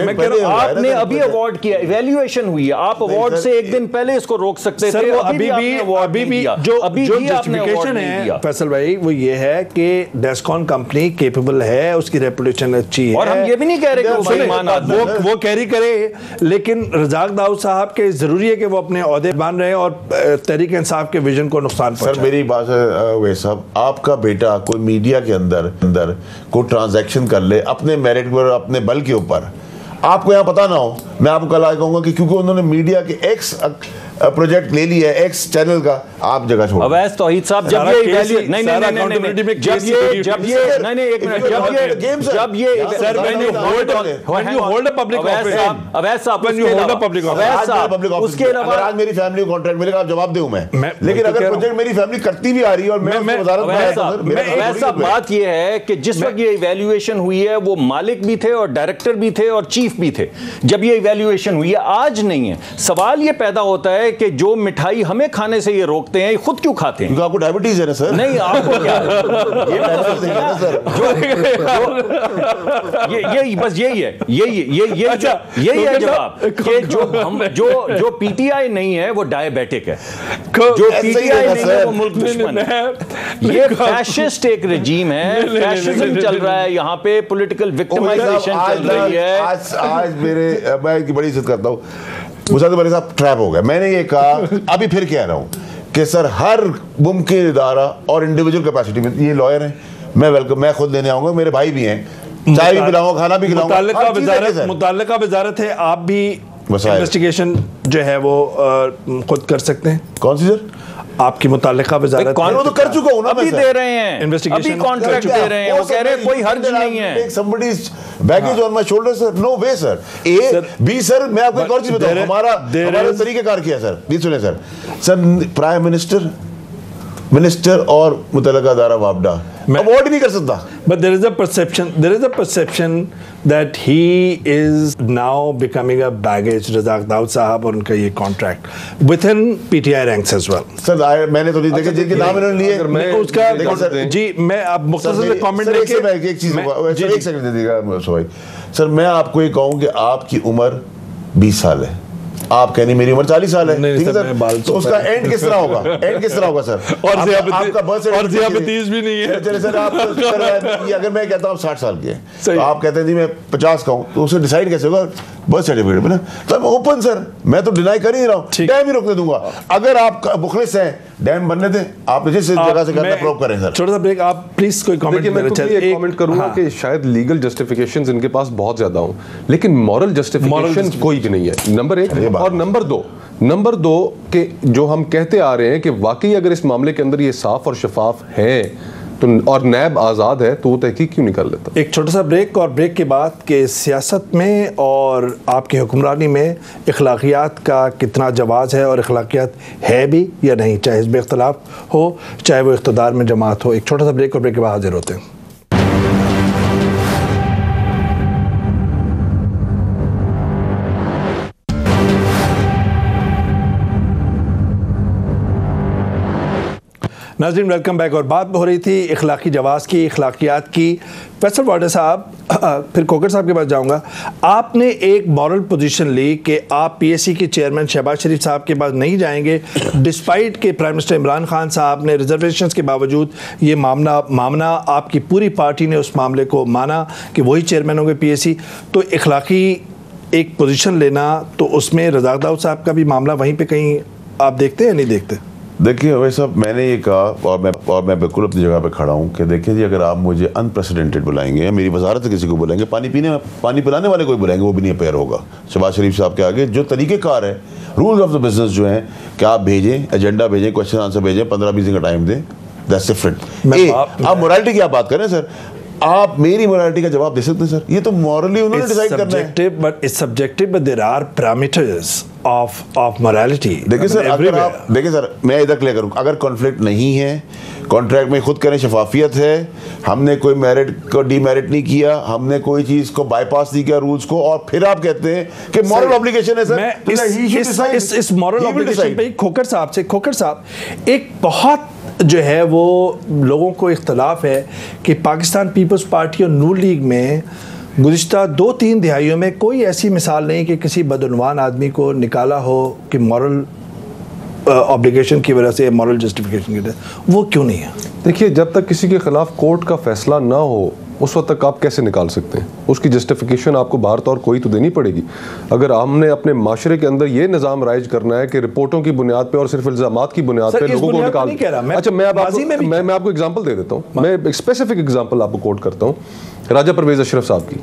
S4: मैं कह रहा हूं आपने अभी अवार्ड किया, इवैल्यूएशन हुई है, आप अवार्ड से एक दिन पहले इसको रोक सकते थे।
S1: अभी भी जो जस्टिफिकेशन है फैसल भाई वो ये है कि डेस्कॉन कंपनी कैपेबल है, उसकी रेपुटेशन अच्छी है,
S4: और हम ये भी नहीं कह रहे कि
S1: वो कैरी करे, लेकिन रज़ाक दाऊद साहब के जरूरी है कि वो अपने ओहदे मान रहे और तहरीक इंसाफ के विजन को नुकसान पहुंचाए।
S3: सर मेरी बात है वे साहब, आपका बेटा कोई मीडिया के अंदर कोई ट्रांजैक्शन कर ले अपने मेरिट पर, अपने बल के ऊपर, आपको यहाँ पता ना हो, मैं आपको कल आ कहूंगा कि क्योंकि उन्होंने मीडिया के एक्स प्रोजेक्ट ले लिया है, एक्स चैनल का, आप जगह छोड़।
S4: अवैस तौहीद साहब, जब ये एक मिनट, जब ये
S1: sir when you hold a public office,
S4: Awais साहब
S3: उसके अलावा आज मेरी फैमिली कॉन्ट्रैक्ट मिलेगा, आप जवाब दूं मैं, लेकिन अगर प्रोजेक्ट मेरी फैमिली करती भी आ रही है और मैं
S4: साहब, बात ये है कि जिस वक्त ये इवैल्यूएशन हुई है वो मालिक भी थे और डायरेक्टर भी थे और चीफ भी थे जब ये इवैल्यूएशन हुई है, आज नहीं है। सवाल ये पैदा होता है कि जो मिठाई हमें खाने से ये रोकते हैं, खुद क्यों खाते हैं?
S3: क्योंकि आपको डायबिटीज है ना सर।
S4: नहीं, आपको क्या ये बस यही है, यही है जवाब कि जो पीटीआई नहीं है वो डायबिटिक है, जो पीटीआई नहीं है वो मुल्क दुश्मन है। ये फैशिस्ट एक रजीम है, फैशिज्म चल रहा है यहाँ पे, पॉलिटिकल विक्टिमाइजेशन चल रही है।
S3: आज मेरे, मैं इनकी बड़ी इज्जत करता हूँ, मुसाद भाई साहब ट्रैप हो गया। मैंने ये कहा, अभी फिर कह रहा हूं कि सर हर मुमकिन इदारा और इंडिविजुअल कैपेसिटी में, ये लॉयर हैं, मैं वेलकम, मैं खुद लेने आऊंगा, मेरे भाई भी हैं, चाय भी पिलाऊंगा, खाना भी खिलाऊंगा।
S1: मुताल्लिका वजारत है, आप भी इन्वेस्टिगेशन जो है वो खुद कर सकते हैं।
S3: कौन सी सर?
S1: आपकी मुतालिका वजारत
S3: वो तो कर चुका हूं ना,
S4: अभी दे रहे हैं,
S1: Investigation
S4: अभी कॉन्ट्रैक्ट दे रहे हैं, वो कह रहे हैं कोई हर्ज नहीं है।
S3: somebody's baggage on my shoulder sir, no way sir. B sir, मैं आपको एक और चीज बताऊं, हमारा तरीकेकार क्या है सर, ये सुने सर, प्राइम मिनिस्टर और मुतल्लिका अदारा वापडा अवॉर्ड नहीं कर सकता।
S1: But there is a perception that he is now becoming a baggage, Razzaq Dawood साहब और उनका ये contract within PTI ranks as well.
S3: Sir मैंने तो नहीं देखा जिनके नाम इन्होंने लिए,
S1: मैं उसका जी मैं अब मुख्तसर कमेंट लेके
S3: एक चीज एक सेकंड दे दीजिएगा सॉरी सर, मैं आपको ये कहूँ कि आपकी उम्र 20 साल है, आप कहनी मेरी उम्र 40 साल है, ठीक है सर, तो उसका एंड किस तरह होगा, सर?
S1: और आपका बर्थ सर्टिफिकेट भी नहीं है।
S3: चलिए सर, आप अगर मैं कहता हूँ 60 साल के हैं, तो आप कहते हैं जी मैं 50 का हूँ, तो उसे डिसाइड कैसे होगा बर्थ सर्टिफिकेट में ना? तो मैं ओपन सर, मैं तो डिनाई कर ही नहीं रहा हूँ, डैम ही रोकने दूंगा। अगर आप मुखलिस हैं, डैम बनने दें, आप जिस जगह से करना प्रूव करें सर।
S1: छोटा सा ब्रेक, आप प्लीज कोई कमेंट
S2: मैं एक कमेंट करूंगा कि शायद लीगल जस्टिफिकेशंस इनके पास बहुत ज्यादा हों, लेकिन मॉरल जस्टिफिकेशन कोई भी नहीं है, नंबर 1। और नंबर दो कि जो हम कहते आ रहे हैं कि वाकई अगर इस मामले के अंदर ये साफ और शफाफ है तो और नैब आज़ाद है तो वो तहकीक क्यों नहीं कर लेता?
S1: एक छोटा सा ब्रेक, और ब्रेक के बाद के सियासत में और आपकी हुक्मरानी में अखलाकियात का कितना जवाज़ है और अखलाकियात है भी या नहीं, चाहे हिज़्ब इख्तिलाफ हो चाहे वो इख्तिदार में जमात हो। एक छोटा सा ब्रेक और ब्रेक के बाद हाजिर होते हैं। नाज़रीन वेलकम बैक। और बात हो रही थी इखलाकी जवाज़ की, इखलाकियात की। फैसल वाडा साहब, फिर कोकर साहब के पास जाऊंगा। आपने एक मॉरल पोजीशन ली कि आप पीएससी के चेयरमैन शहबाज शरीफ साहब के पास नहीं जाएंगे, डिस्पाइट के प्राइम मिनिस्टर इमरान खान साहब ने रिजर्वेशंस के बावजूद ये मामला आपकी पूरी पार्टी ने उस मामले को माना कि वही चेयरमैन होंगे पीएससी। तो इखलाकी एक पोजीशन लेना, तो उसमें रज़ाक दाऊद साहब का भी मामला वहीं पर कहीं आप देखते हैं नहीं देखते?
S3: देखिए वैसा मैंने ये कहा और मैं बिल्कुल अपनी जगह पे खड़ा हूँ कि देखिए जी, अगर आप मुझे अनप्रेसिडेंटेड बुलाएंगे या मेरी वजारत से किसी को बुलाएंगे, पानी पिलाने वाले कोई बुलाएंगे, वो भी नहीं अपेयर होगा शहबाज शरीफ साहब के आगे। जो तरीक़ेकार है, रूल्स ऑफ द बिजनेस जो हैं कि आप भेजें, एजेंडा भेजें, क्वेश्चन आंसर भेजें, 15-20 दिन का टाइम दें, दैट्स डिफरेंट। आप मोरालिटी की आप बात करें सर, आप मेरी मोरालिटी का जवाब दे सकते हैं सर, ये तो मॉरली उन्होंने डिसाइड करना है।
S1: But it's subjective, but there are parameters of morality.
S3: देखिए सर, अगर आप देखिए सर, मैं इधर क्लियर करूं, अगर कॉन्फ्लिक्ट नहीं है, कॉन्ट्रैक्ट में खुद करें शफाफियत है, हमने कोई मेरिट को डीमेरिट नहीं किया, हमने कोई चीज को बाईपास नहीं किया रूल्स को, और फिर आप कहते हैं कि मॉरल ऑब्लिगेशन है सर।
S1: इस मॉरल ऑब्लिगेशन पे खोकर साहब एक बहुत जो है वो लोगों को इख्तलाफ है कि पाकिस्तान पीपल्स पार्टी और नून लीग में गुज़िश्ता 2-3 दिहाइयों में कोई ऐसी मिसाल नहीं कि किसी बदउनवान आदमी को निकाला हो कि मॉरल ऑब्लिगेशन की वजह से, मॉरल जस्टिफिकेशन की वजह से। वो क्यों नहीं है?
S2: देखिए, जब तक किसी के खिलाफ कोर्ट का फैसला ना हो उस वक्त तक आप कैसे निकाल सकते हैं? उसकी जस्टिफिकेशन आपको बाहर तौर कोई तो देनी पड़ेगी। अगर हमने अपने माशरे के अंदर ये निज़ाम राइज करना है कि रिपोर्टों की बुनियाद पे और सिर्फ इल्ज़ामात की बुनियाद पे लोगों को निकाल, अच्छा मैं आपको एग्जांपल दे देता हूँ, मैं एक स्पेसिफिक एग्जांपल आपको कोट करता हूँ। राजा परवेज़ अशरफ साहब की,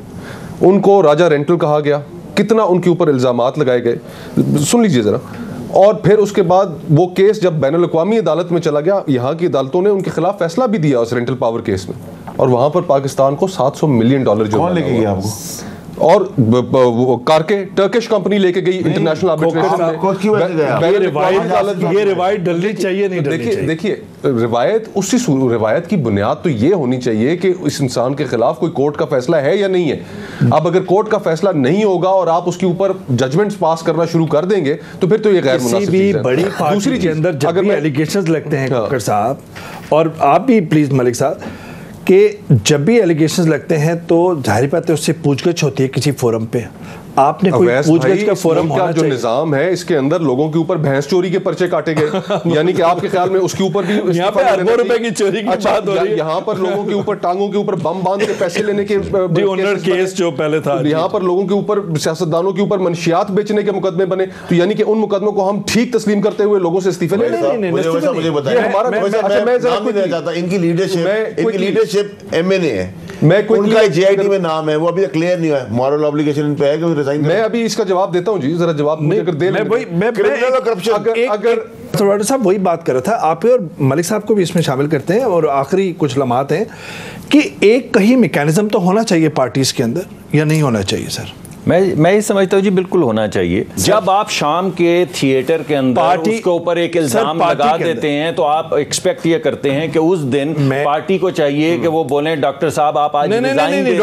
S2: उनको राजा रेंटल कहा गया, कितना उनके ऊपर इल्ज़ामात लगाए गए, सुन लीजिए ज़रा। और फिर उसके बाद वो केस जब बैनुल अक़वामी अदालत में चला गया, यहाँ की अदालतों ने उनके खिलाफ फैसला भी दिया उस रेंटल पावर केस में, और वहाँ पर पाकिस्तान को $700 मिलियन
S3: कौन लेके गया आपको?
S2: और कारके टर्किश कंपनी लेके गई इंटरनेशनल आर्बिट्रेशन में।
S1: ये रिवायत डलनी चाहिए नहीं डलनी चाहिए?
S2: देखिए रिवायत की बुनियाद तो ये होनी चाहिए कि इस इंसान के खिलाफ कोई कोर्ट का फैसला है या नहीं है। अब अगर कोर्ट का फैसला नहीं होगा और आप उसके ऊपर जजमेंट्स पास करना शुरू कर देंगे तो फिर तो ये गैर मुनासिब चीज़ है।
S1: बड़ी दूसरी के अंदर जब भी एलिगेशंस लगते हैं कोकर साहब, और आप भी प्लीज मलिक साहब, कि जब भी एलिगेशंस लगते हैं तो जाहिर बात है उससे पूछगछ होती है किसी फोरम पे। आपने कोई पूछगछ का फोरम होना
S2: जो निजाम है इसके अंदर लोगों के ऊपर भैंस चोरी के पर्चे काटे गए, यानी कि आपके ख्याल में उसके ऊपर भी
S1: यहाँ पे अरबों रुपए की चोरी की बात हो रही है।
S2: यहाँ पर लोगों के ऊपर टांगों के ऊपर बम बांध के पैसे लेने के
S1: केस जो पहले था,
S2: यहाँ पर लोगों के ऊपर सियासतदानों के ऊपर मंशियात बेचने के मुकदमे बने, तो यानी कि उन मुकदमों को हम ठीक तस्लीम करते हुए लोगों से इस्तीफे ले
S3: इनकी लीडरशिप एमएनए है, मैं उनका जेआईटी में नाम है, वो अभी तक क्लियर नहीं हुआ है, मॉरल ऑब्लिगेशन पे है कि रिजाइन।
S2: मैं अभी इसका जवाब देता हूं जी, जरा जवाब मुझे अगर दे,
S1: तो डॉक्टर साहब वही बात कर रहा था, आप और मलिक साहब को भी इसमें शामिल करते हैं, और आखिरी कुछ लम्हात हैं कि एक कहीं मैकेनिज्म तो होना चाहिए पार्टीज के अंदर, या नहीं होना चाहिए सर?
S4: मैं ये समझता हूँ जी बिल्कुल होना चाहिए। जब आप शाम के थिएटर के अंदर उसके ऊपर एक इल्जाम लगा देते हैं तो आप एक्सपेक्ट ये करते हैं कि उस दिन पार्टी को चाहिए कि वो बोलें डॉक्टर साहब आप आज रिजाइन दे दें।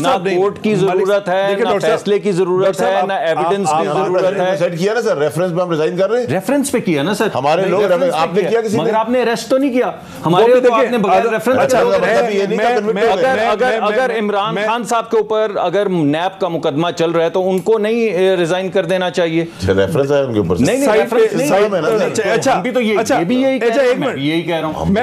S4: ना कोर्ट की जरूरत है, ना फैसले की जरूरत है, ना एविडेंस की जरूरत है।
S3: सेट किया ना सर, रेफरेंस पे हम रिजाइन कर रहे हैं।
S4: रेफरेंस पे किया ना सर
S3: हमारे लोग, आपने किया किसी ने?
S4: मगर आपने अरेस्ट तो नहीं किया हमारे, तो आपने बगैर रेफरेंस। अगर इमरान खान साहब के ऊपर अगर नैब का मुकदमा चल रहा है तो उनको नहीं रिजाइन कर देना चाहिए।
S3: रेफरेंस है उनके ऊपर।
S4: नहीं रेफरेंस नहीं।
S1: अच्छा
S4: हम भी तो ये भी यही कह रहा हूं।
S1: मैं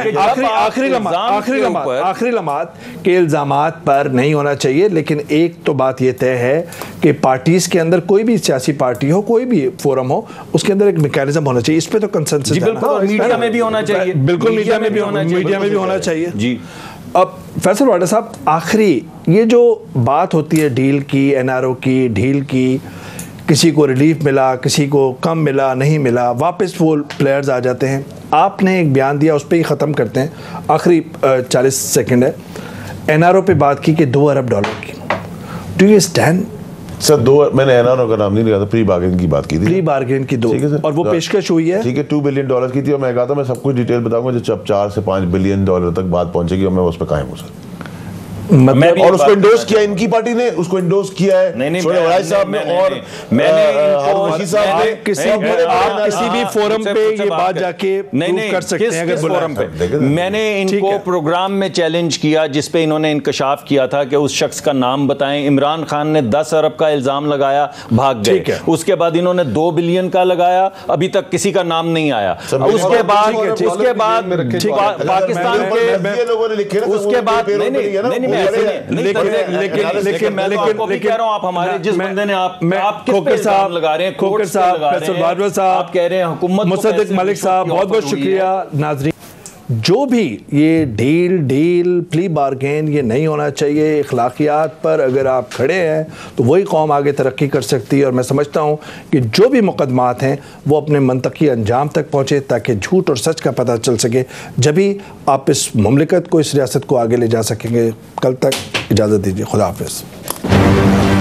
S1: आखिरी लम्हात के इल्जामात पर नहीं होना चाहिए, लेकिन एक तो बात ये तय है कि पार्टीज के अंदर कोई भी सियासी पार्टी हो, कोई भी फोरम हो, उसके अंदर एक मैकेनिज्म होना चाहिए। इस पे तो कंसेंसस है।
S4: बिल्कुल, मीडिया में भी होना चाहिए।
S1: बिल्कुल, मीडिया में भी होना चाहिए
S4: जी।
S1: अब फैसल वाडा साहब, आखिरी ये जो बात होती है डील की, एनआरओ की, डील की, किसी को रिलीफ मिला, किसी को कम मिला, नहीं मिला, वापस वो प्लेयर्स आ जाते हैं। आपने एक बयान दिया, उस पर ही ख़त्म करते हैं, आखिरी 40 सेकंड है। एनआरओ पे बात की कि $2 अरब की। Do you stand?
S3: सर मैंने एनआरओ का नाम नहीं लिया था, प्री बार्गेन की बात की थी।
S1: प्री बार्गेन की 2, और वो पेशकश हुई है,
S3: ठीक है, $2 बिलियन की थी, और मैं कहा था मैं सब कुछ डिटेल बताऊंगा जब $4 से $5 बिलियन तक बात पहुंचेगी, और मैं उस पर कायम हूँ सर।
S1: मतलब
S3: और उसको इंडोर्स किया इनकी पार्टी ने, उसको इंडोर्स किया है साहब ने, और
S1: आप किसी भी फोरम पे ये बात जाके कर सकते हैं अगर
S4: फोरम पे। मैंने इनको प्रोग्राम में चैलेंज किया जिसपे इन्होंने इंकशाफ किया था कि उस शख्स का नाम बताएं। इमरान खान ने 10 अरब का इल्जाम लगाया, भाग गए। उसके बाद इन्होंने 2 बिलियन का लगाया, अभी तक किसी का नाम नहीं आया। उसके बाद पाकिस्तान के लोगों ने लिखे, उसके बाद नहीं लेकिन मैं आपको भी कह रहा हूं, आप हमारे जिस बंदे ने आप
S1: खोकर साहब
S4: लगा रहे हैं,
S1: खोकर साहब, फैसल बारवर साहब,
S4: आप कह रहे हैं हुकूमत,
S1: मुसद्दिक मलिक साहब, बहुत बहुत शुक्रिया। नाज़रीन, जो भी ये डील प्ली बार्गेन, ये नहीं होना चाहिए। अखलाकियात पर अगर आप खड़े हैं तो वही कौम आगे तरक्की कर सकती है, और मैं समझता हूँ कि जो भी मुकदमात हैं वो अपने मंतकी अंजाम तक पहुँचे ताकि झूठ और सच का पता चल सके, जब भी आप इस मुमलिकत को, इस रियासत को आगे ले जा सकेंगे। कल तक इजाज़त दीजिए, खुदा हाफिज़।